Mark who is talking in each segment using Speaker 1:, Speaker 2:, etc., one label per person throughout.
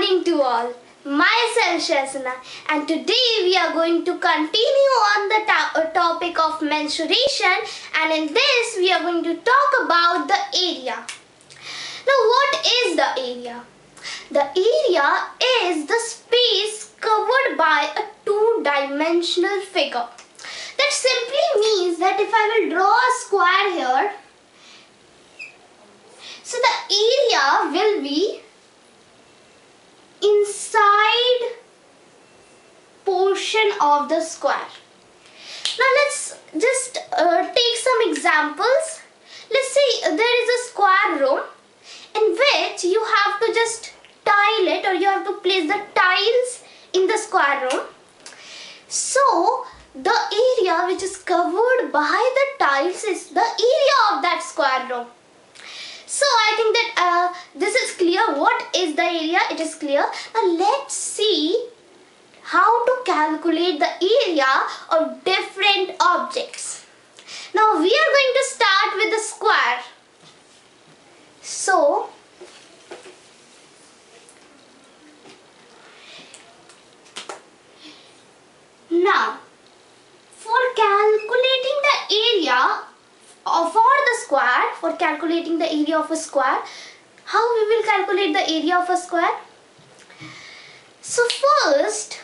Speaker 1: morning to all. Myself Shreya, and today we are going to continue on the topic of mensuration, and in this we are going to talk about the area. Now what is the area? The area is the space covered by a two-dimensional figure. That simply means that if I will draw a square here, so the area will be inside portion of the square. Now let's just take some examples. Let's say there is a square room in which you have to just tile it, or you have to place the tiles in the square room. So the area which is covered by the tiles is the area of that square room. So I think that this is clear. What is the area? It is clear. Now let's see how to calculate the area of different objects. Now we are going to start with the square. So now for calculating the area for calculating the area of a square, how we will calculate the area of a square? So first,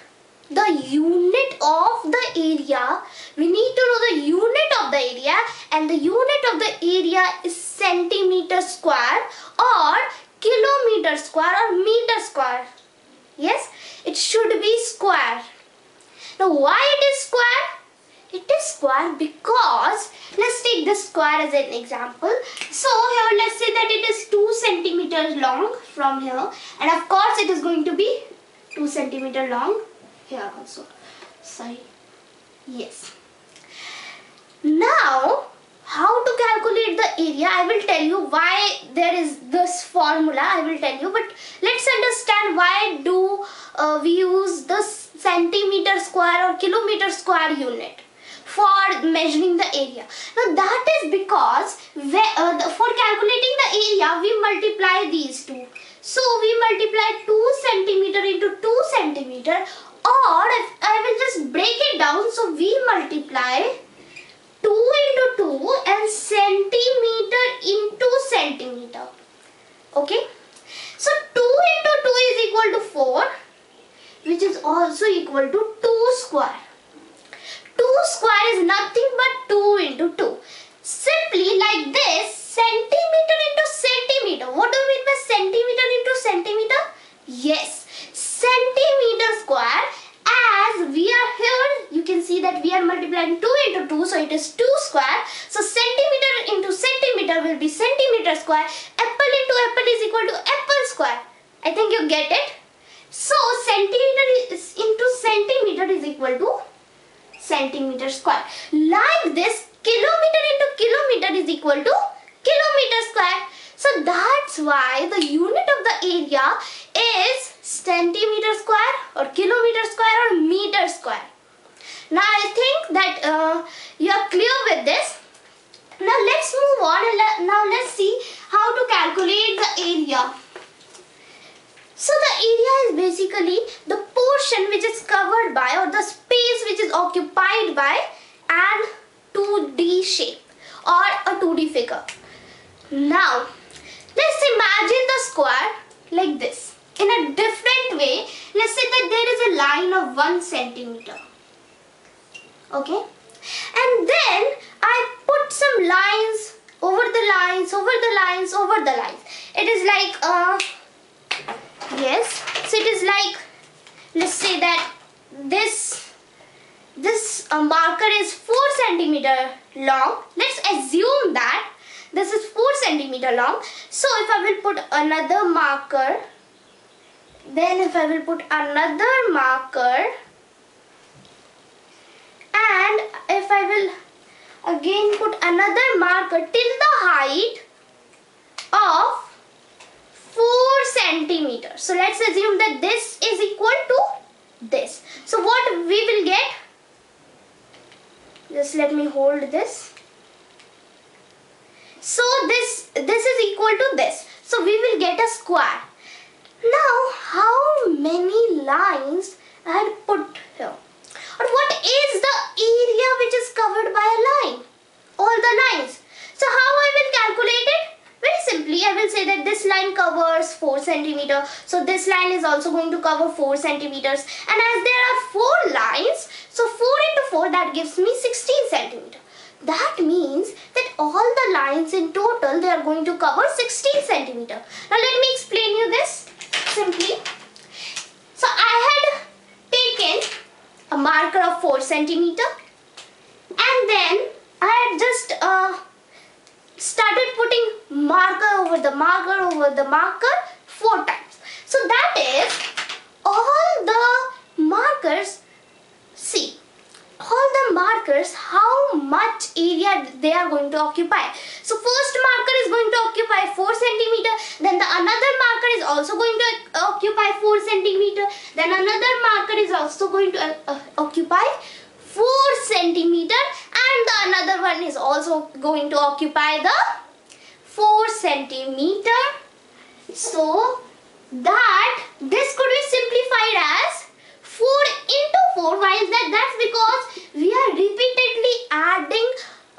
Speaker 1: the unit of the area, we need to know the unit of the area, and the unit of the area is centimeter square or kilometer square or meter square. Yes, it should be square. Now why it is square? It is square because, let's take this square as an example. So here let's say that it is 2 centimeters long from here, and of course it is going to be 2 centimeter long here also. Sorry. Yes. Now how to calculate the area, I will tell you why there is this formula, I will tell you, but let's understand why do we use the centimeter square or kilometer square unit for measuring the area. Now that is because for calculating the area we multiply these two. So we multiply 2 centimeter into 2 centimeter, or if I will just break it down, so we multiply 2 into 2 and centimeter into centimeter. Okay. So 2 into 2 is equal to 4, which is also equal to 2 square. 2 square is nothing but 2 into 2. Simply like this, centimeter into centimeter. What do you mean by centimeter into centimeter? Yes, centimeter square. As we are here, you can see that we are multiplying 2 into 2, so it is 2 square. So centimeter into centimeter will be centimeter square. Apple into apple is equal to apple square. I think you get it. So centimeter into centimeter is equal to centimeter square. Like this, kilometer into kilometer is equal to kilometer square. So that's why the unit of the area is centimeter square or kilometer square or meter square. Now I think that you are clear with this. Now let's move on, and now let's see how to calculate the area. So the area is basically the portion which is covered by, or the space which is occupied by an 2D shape or a 2D figure. Now let's imagine the square like this. In a different way, let's say that there is a line of 1 centimeter. Okay, and then I put some lines over the lines, over the lines, over the lines. It is like yes, so it is like, let's say that this marker is 4 centimeter long. Let's assume that this is 4 centimeter long. So if I will put another marker, then if I will put another marker, and if I will again put another marker till the height of 4 centimeters. So let's assume that this is equal to this. So what we will get, just let me hold this. So this is equal to this. So we will get a square. Now how many lines I had put here. Or what is the area which is covered by a line? All the lines. So how I will calculate it? Very simply, I will say that this line covers 4 centimeters. So this line is also going to cover 4 centimeters. And as there are 4 lines, so 4 into 4, that gives me 16 centimeters. That means that all the lines in total, they are going to cover 16 centimeters. Now let me explain you this simply. So I had taken a marker of 4 centimeters, and then I had just started putting marker over the marker 4 times. So that is all the markers, see, all the markers, how much area they are going to occupy. So first marker is going to occupy 4 centimeters, then the another marker is also going to occupy 4 centimeters, then another marker is also going to occupy 4 centimeters, and the another one is also going to occupy the 4 centimeter. So that this could be simplified as 4 into 4. Why is that? That's because we are repeatedly adding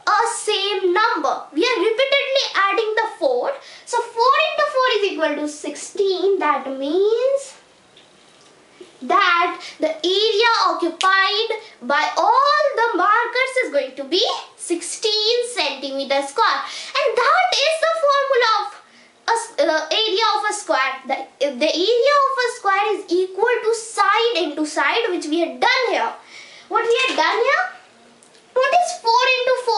Speaker 1: a same number. We are repeatedly adding the 4. So 4 into 4 is equal to 16. That means that the area occupied by all the markers is going to be 16 centimeters square. And that is the formula of area of a square. The area of a square is equal to side into side, which we had done here. What we had done here? What is 4 into 4?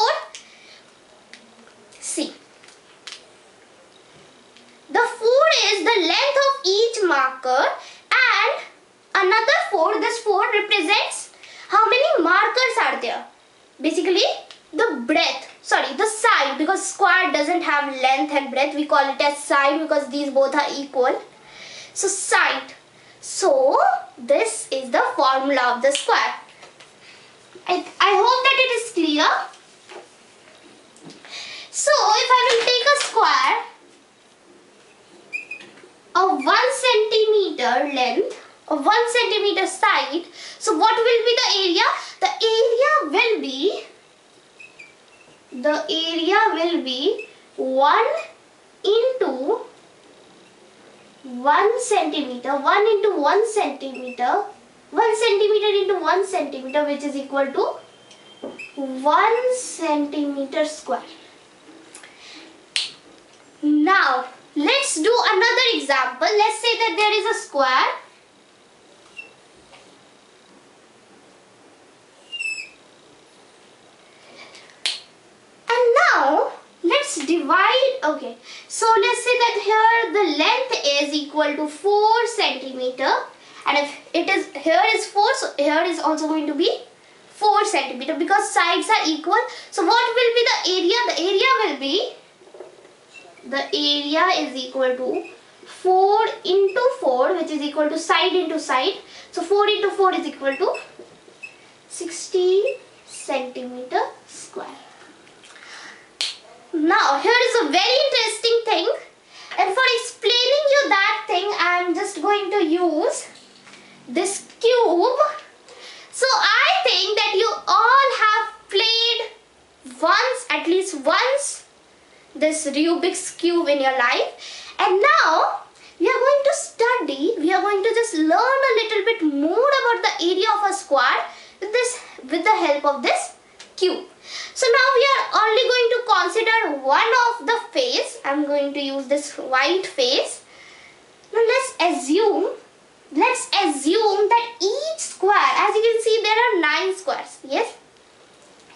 Speaker 1: See. The 4 is the length of each marker, and another 4, this 4 represents how many markers are there. Basically the breadth, the side, because square doesn't have length and breadth, we call it as side because these both are equal. So side. So this is the formula of the square. I hope that it is clear. So if I will take a square of 1 centimeter length, of 1 centimeter side, so what will be the area? The area will be 1 into 1 centimeter, 1 into 1 centimeter, 1 centimeter into 1 centimeter, which is equal to 1 centimeter square. Now let's do another example. Let's say that there is a square. Now let's divide. Okay, so let's say that here the length is equal to 4 centimeter, and if it is here is 4, so here is also going to be 4 centimeter because sides are equal. So what will be the area? The area is equal to 4 into 4, which is equal to side into side. So 4 into 4 is equal to 16 centimeter square. Now here is a very interesting thing, and for explaining you that thing I am just going to use this cube. So I think that you all have played once, at least once, this Rubik's cube in your life, and now we are going to study, we are going to just learn a little bit more about the area of a square with the help of this cube. So now we are only going to consider one of the face. I am going to use this white face. Now let's assume that each square, as you can see, there are 9 squares. Yes,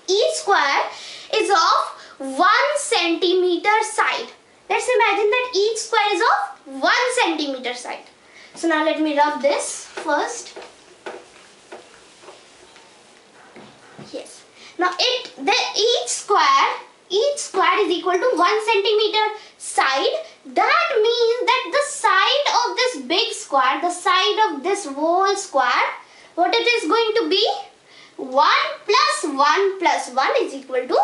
Speaker 1: each square is of 1 centimeter side. Let's imagine that each square is of 1 centimeter side. So now let me rub this first. Yes. Now each square is equal to 1 centimeter side. That means that the side of this big square, the side of this whole square, what it is going to be? 1 plus 1 plus 1 is equal to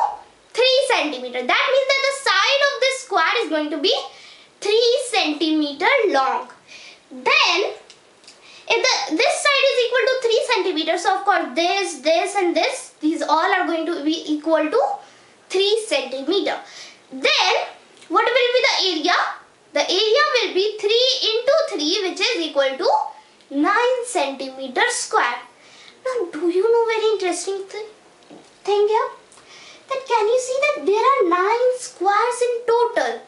Speaker 1: 3 centimeter. That means that the side of this square is going to be 3 centimeter long. Then If this side is equal to 3 centimeters, so of course this and this, these all are going to be equal to 3 centimeter. Then what will be the area? The area will be 3 into 3, which is equal to 9 centimeters square. Now, do you know very interesting thing here? That can you see that there are 9 squares in total?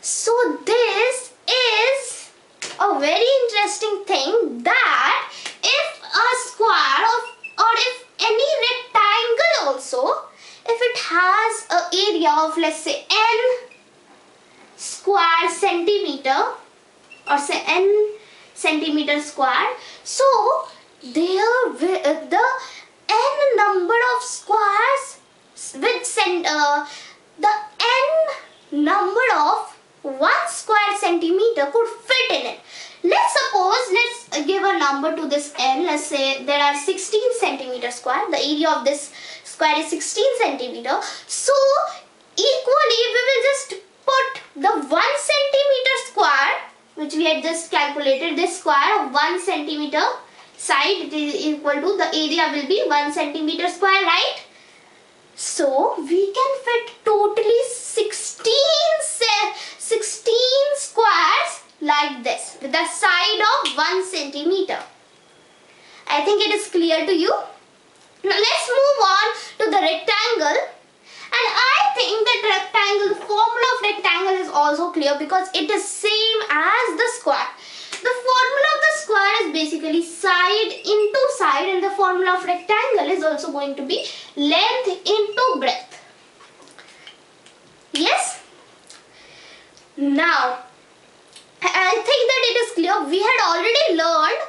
Speaker 1: So this is a very interesting thing, that if a square or if any rectangle also, if it has an area of, let's say, n square centimeter, or say n centimeter square, so there the n number of squares with the n number of 1 square centimeter could fit in it. Let's give a number to this n. Let's say there are 16 centimeter square. The area of this square is 16 centimeter. So equally we will just put the 1 centimeter square, which we had just calculated, this square of 1 centimeter side, it is equal to, the area will be 1 centimeter square, right? So we can fit totally 16 squares like this with a side of 1 centimeter. I think it is clear to you. Now let's move on to the rectangle. And I think that rectangle, the formula of rectangle is also clear because it is same as the square. The formula of the square is basically side into side, and the formula of rectangle is also going to be length into breadth. Yes? Now, I think that it is clear. We had already learned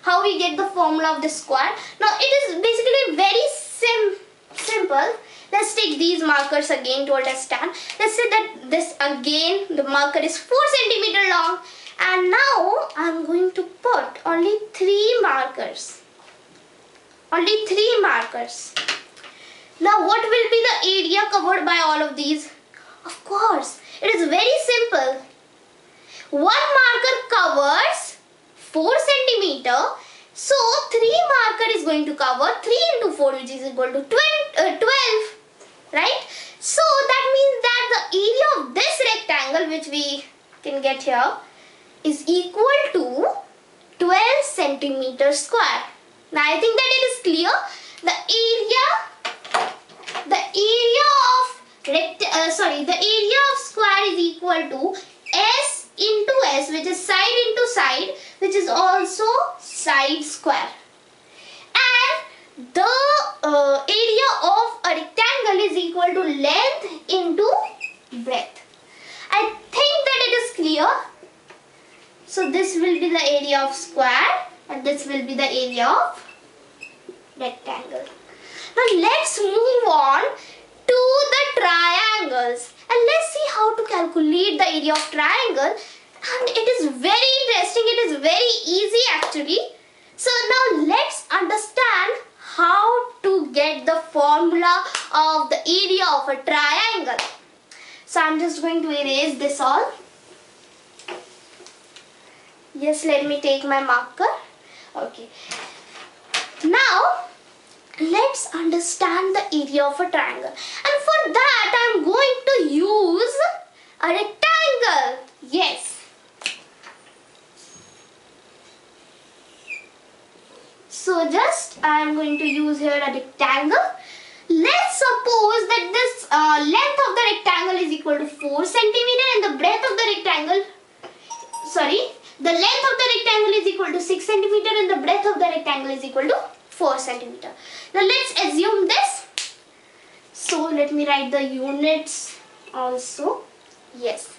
Speaker 1: how we get the formula of the square. Now, it is basically very simple. Let's take these markers again to understand. Let's say that this again, the marker is 4 centimeter long. And now I'm going to put only 3 markers. Only 3 markers. Now what will be the area covered by all of these? Of course, it is very simple. 1 marker covers 4 centimeter. So 3 marker is going to cover 3 into 4, which is equal to 12. Right? So that means that the area of this rectangle, which we can get here, is equal to 12 centimeter square. Now I think that it is clear. The area of square is equal to S into S, which is side into side, which is also side square. And the area of a rectangle is equal to length into breadth. I think that it is clear. So this will be the area of square and this will be the area of rectangle. Now let's move on to the triangles, and let's see how to calculate the area of triangle. And it is very interesting, it is very easy actually. So now let's understand how to get the formula of the area of a triangle. So I'm just going to erase this all. Yes, let me take my marker. Okay. Now let's understand the area of a triangle. And for that I'm going to use a rectangle. Yes. So just I am going to use here a rectangle. Let's suppose that this length of the rectangle is equal to 4 centimeter and the breadth of the rectangle, the length of the rectangle is equal to 6 centimeter and the breadth of the rectangle is equal to 4 centimeter. Now let's assume this. So let me write the units also. Yes.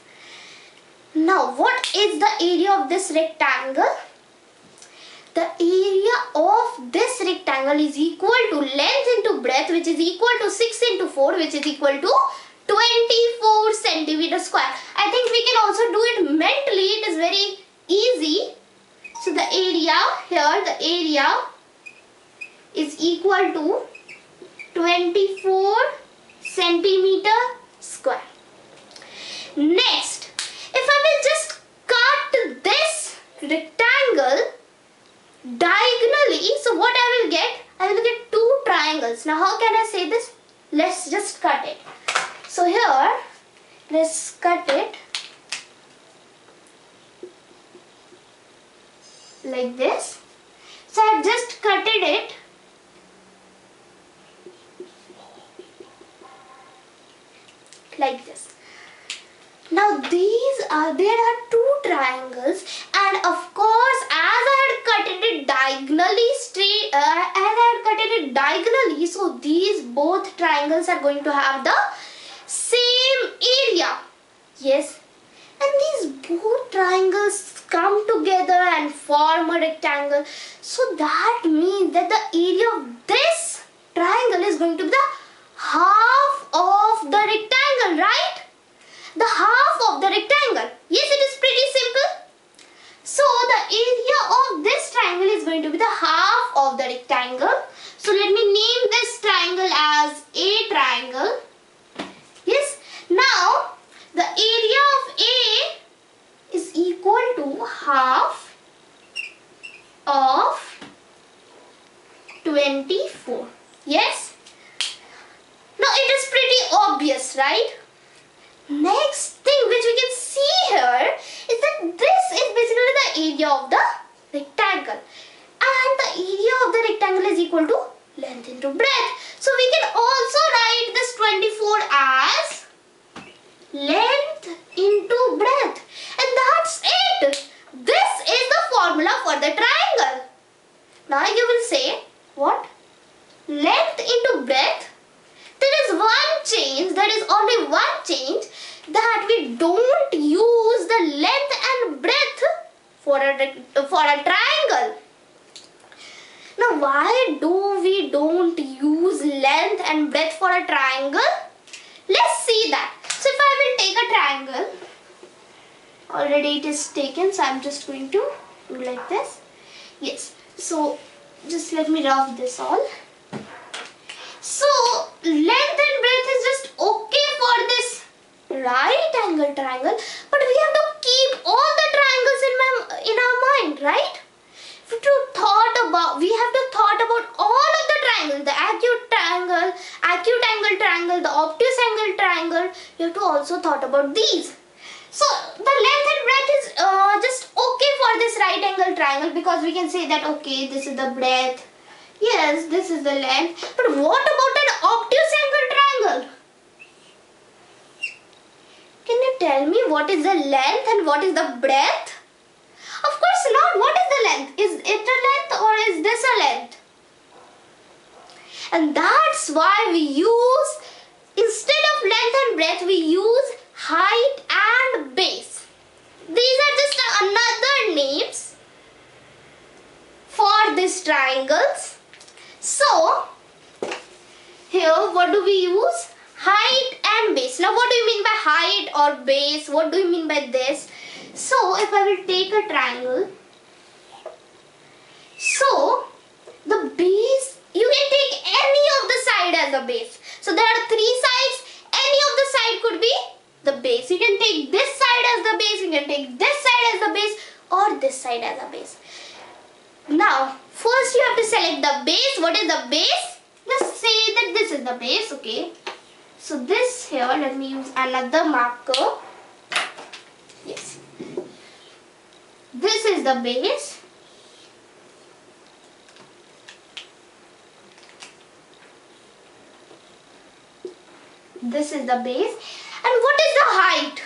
Speaker 1: Now what is the area of this rectangle? The area of this rectangle is equal to length into breadth, which is equal to 6 into 4, which is equal to 24 centimeter square. I think we can also do it mentally. It is very easy. So the area here, the area is equal to 24 centimeter square. Next, if I will just cut this rectangle triangles. Now how can I say this? Let's just cut it. So here, let's cut it like this. So I have just cutted it like this. Now there are two triangles, and of course as I had cut it diagonally, so these both triangles are going to have the same area. Yes, and these both triangles come together and form a rectangle. So that means that the area of this triangle is going to be the half of the rectangle, right? The half of the rectangle. Yes, it is pretty simple. So the area of this triangle is going to be the half of the rectangle. So let me name this triangle as A triangle. Yes. Now the area of A is equal to half of 24. Yes. Now it is pretty obvious, right? Next thing which we can see here is that this is basically the area of the rectangle, and the area of the rectangle is equal to length into breadth. So we can also write this 24 as length into breadth, and that's it. This is the formula for the triangle. Now you will say, what? Length into breadth. There is one change, there is only one change, that we don't use the length and breadth for a triangle. Now why do we don't use length and breadth for a triangle? Let's see that. So if I will take a triangle, already it is taken, so I'm just going to do like this. Yes, so just let me rough this all. So length and breadth is just okay for this right angle triangle, but we have to keep all the triangles in our mind, right? We have to thought about all of the triangles, the acute angle triangle, the obtuse angle triangle. You have to also thought about these. So the length and breadth is just okay for this right angle triangle, because we can say that okay, this is the breadth. Yes, this is the length. But what about an obtuse angle triangle? Can you tell me what is the length and what is the breadth? Of course not. What is the length? Is it a length or is this a length? And that's why we use, instead of length and breadth, we use height and base. These are just another names for these triangles. So here what do we use? Height and base. Now what do you mean by height or base? What do you mean by this? So if I will take a triangle, so the base, you can take any of the side as a base. So there are three sides, any of the side could be the base. You can take this side as the base, you can take this side as the base, or this side as a base. Now first you have to select the base. What is the base? Just say that this is the base, okay. So this here, let me use another marker. Yes. This is the base. This is the base. And what is the height?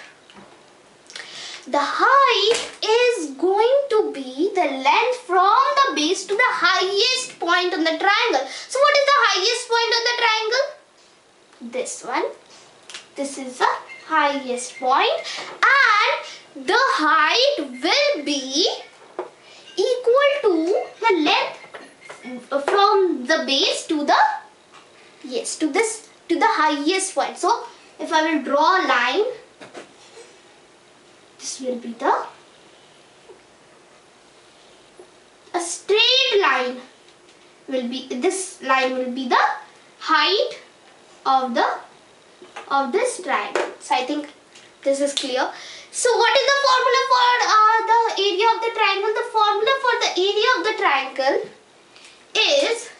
Speaker 1: The height is going to be the length from the base to the highest point on the triangle. So what is the highest point on the triangle? This one. This is the highest point, and the height will be equal to the length from the base to the, yes, to the highest point. So if I will draw a line, this will be a straight line will be, this line will be the height of this triangle. So I think this is clear. So what is the formula for the area of the triangle? The formula for the area of the triangle is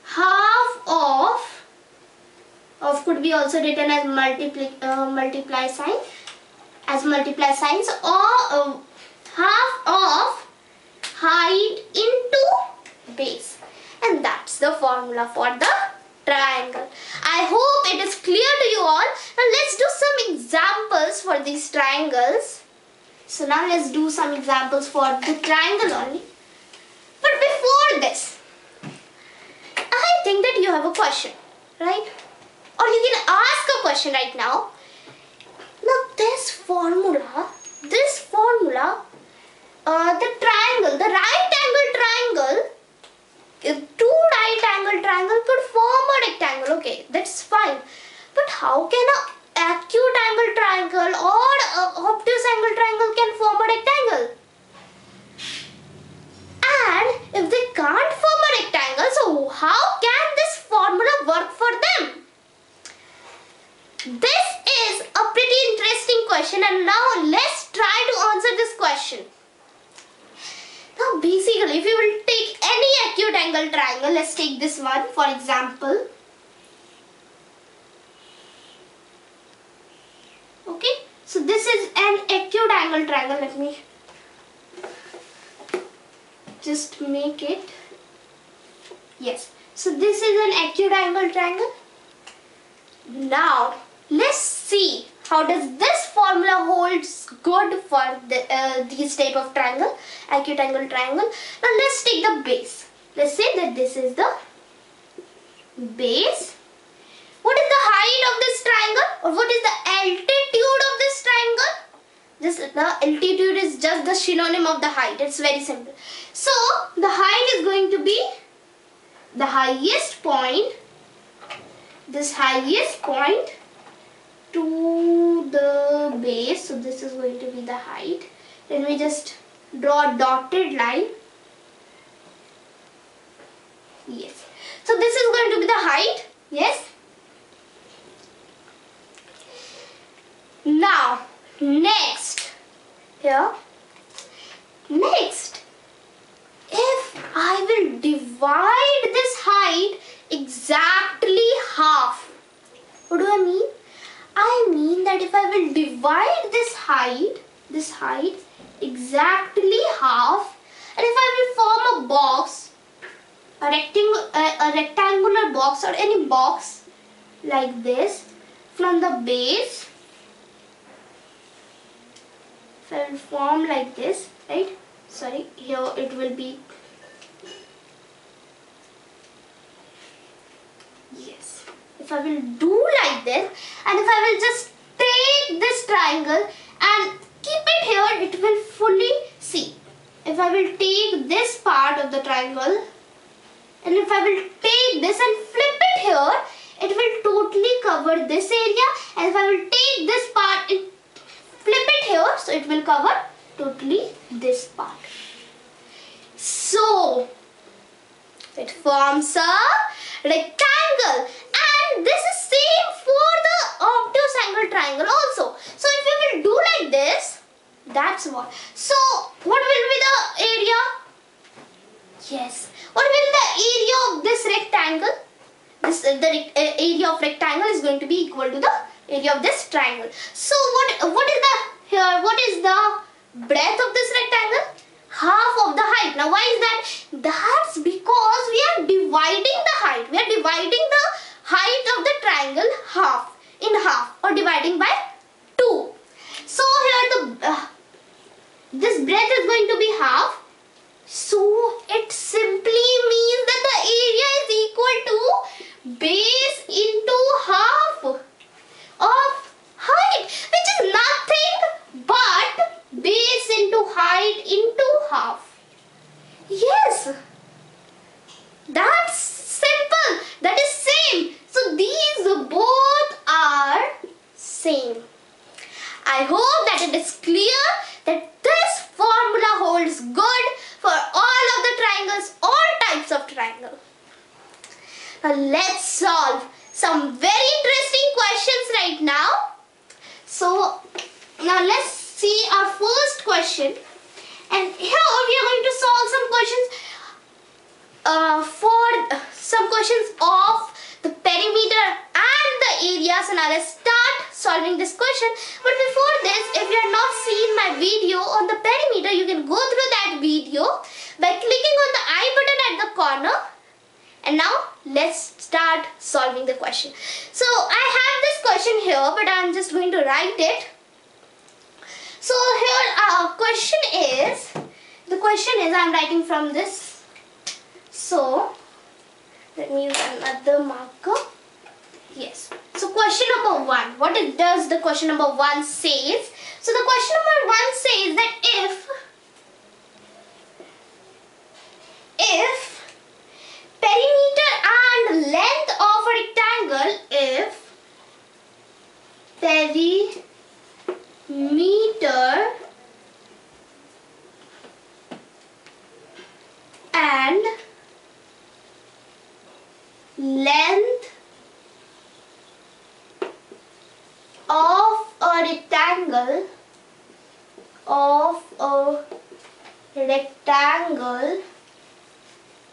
Speaker 1: half be also written as multiply sign, as multiply signs, or half of height into base. And that's the formula for the triangle. I hope it is clear to you all. Now let's do some examples for these triangles. So now let's do some examples for the triangle only. But before this, I think that you have a question, right? Or you can ask a question right now. Now this formula, the triangle, the right angle triangle, two right angle triangle could form a rectangle. Okay, that's fine. But how can a acute angle triangle or a obtuse angle triangle can form a rectangle? And if they can't form a rectangle, so how can this formula work for them? This is a pretty interesting question, and now let's try to answer this question. Now basically, if you will take any acute angle triangle, let's take this one for example. Okay, so this is an acute angle triangle. Let me just make it. Yes, so this is an acute angle triangle. Now let's see how does this formula holds good for these type of triangle, acute angle triangle. Now let's take the base. Let's say that this is the base. What is the height of this triangle, or what is the altitude of this triangle? The altitude is just the synonym of the height. It's very simple. So the height is going to be the highest point, this highest point to the base. So this is going to be the height. Let me just draw a dotted line. Yes. So this is going to be the height. Yes. Now next here. Next, if I will divide this height exactly half. What do I mean? I mean that if I will divide this height exactly half, and if I will form a box, a rectangular box or any box like this from the base, if I will form like this, right? Sorry, here it will be. Yes. If I will do like this, and if I will just take this triangle and keep it here, it will fully see. If I will take this part of the triangle, and if I will take this and flip it here, it will totally cover this area. And if I will take this part and flip it here, so it will cover totally this part. So it forms a rectangle, and this is same for the obtuse angle triangle also. So if we will do like this, that's what. So what will be the area? Yes. What will be the area of this rectangle? The area of rectangle is going to be equal to the area of this triangle. So what is the breadth of this rectangle? Half of the height. Now why is that? That's because we are dividing the height. We are dividing the height of the triangle in half, or dividing by 2. So here this breadth is going to be half. So it simply means that the area is equal to base into half of height, which is nothing but base into height into half. Yes, that's simple. That is same. So these both are same. I hope that it is clear that this formula holds good for all of the triangles, all types of triangle. Now let's solve some very interesting questions right now. So now let's see our first question, and here we are going to solve some questions of the perimeter and the area. So now let's start solving this question. But before this, if you have not seen my video on the perimeter, you can go through that video by clicking on the I button at the corner. And now let's start solving the question. So I have this question here, but I'm just going to write it. So here the question is I'm writing from this. So let me use another marker. Yes. So question number 1. What does the question number 1 says? So the question number 1 says that if perimeter and length of a rectangle, if perimeter and length of a rectangle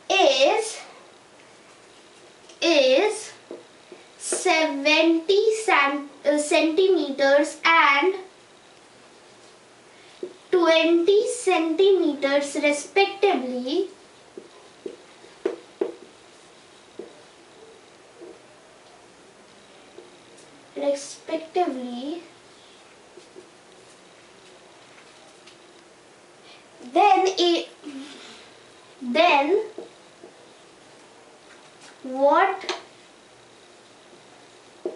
Speaker 1: is 70 centimeters and 20 centimeters respectively, then what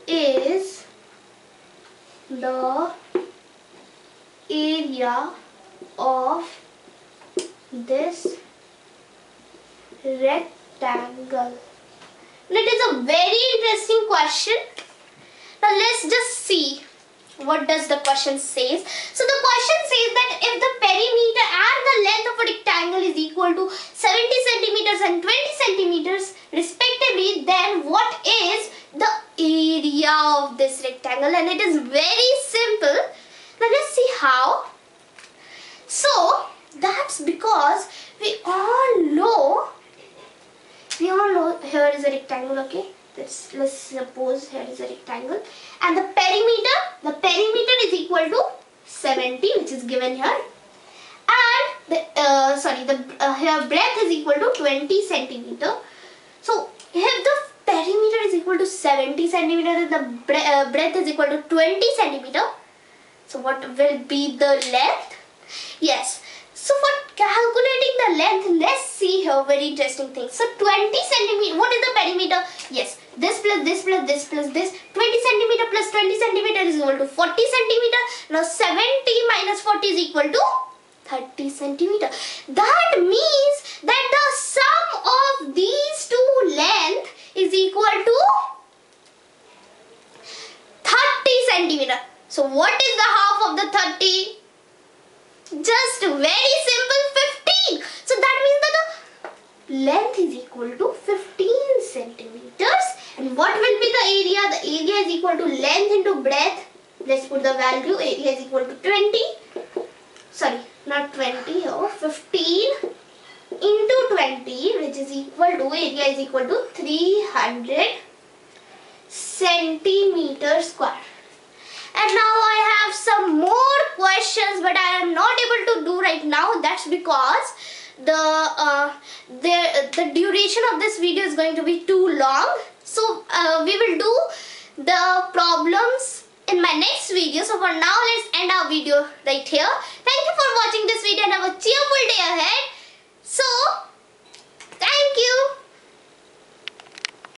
Speaker 1: is the area of this rectangle? And it is a very interesting question. Now let's just see what does the question says. So the question says that if the perimeter and the length of a rectangle is equal to 70 centimeters and 20 centimeters respectively, then what is the area of this rectangle? And it is very simple. Now let's see how. So that's because we all know here is a rectangle, okay? Let's suppose here is a rectangle, and the perimeter is equal to 70, which is given here, and the here breadth is equal to 20 centimeter. So if the perimeter is equal to 70 centimeter and the breadth is equal to 20 centimeter, so what will be the length? Yes. So for calculating the length, let's see here very interesting thing. So 20 centimeter, what is the perimeter? Yes, this plus this plus this plus this. 20 centimeter plus 20 centimeter is equal to 40 centimeter. Now 70 minus 40 is equal to 30 centimeter. That means that the sum of these two length is equal to 30 centimeter. So what is the half of the 30? Just very simple, 15. So that means that the length is equal to 15 centimeters. And what will be the area? The area is equal to length into breadth. Let's put the value. Area is equal to 20. Sorry, not 20 here. 15 into 20, which is equal to, area is equal to 300 centimeters square. And now I have some more questions, but I am not able to do right now. That's because the duration of this video is going to be too long. So we will do the problems in my next video. So for now, let's end our video right here. Thank you for watching this video and have a cheerful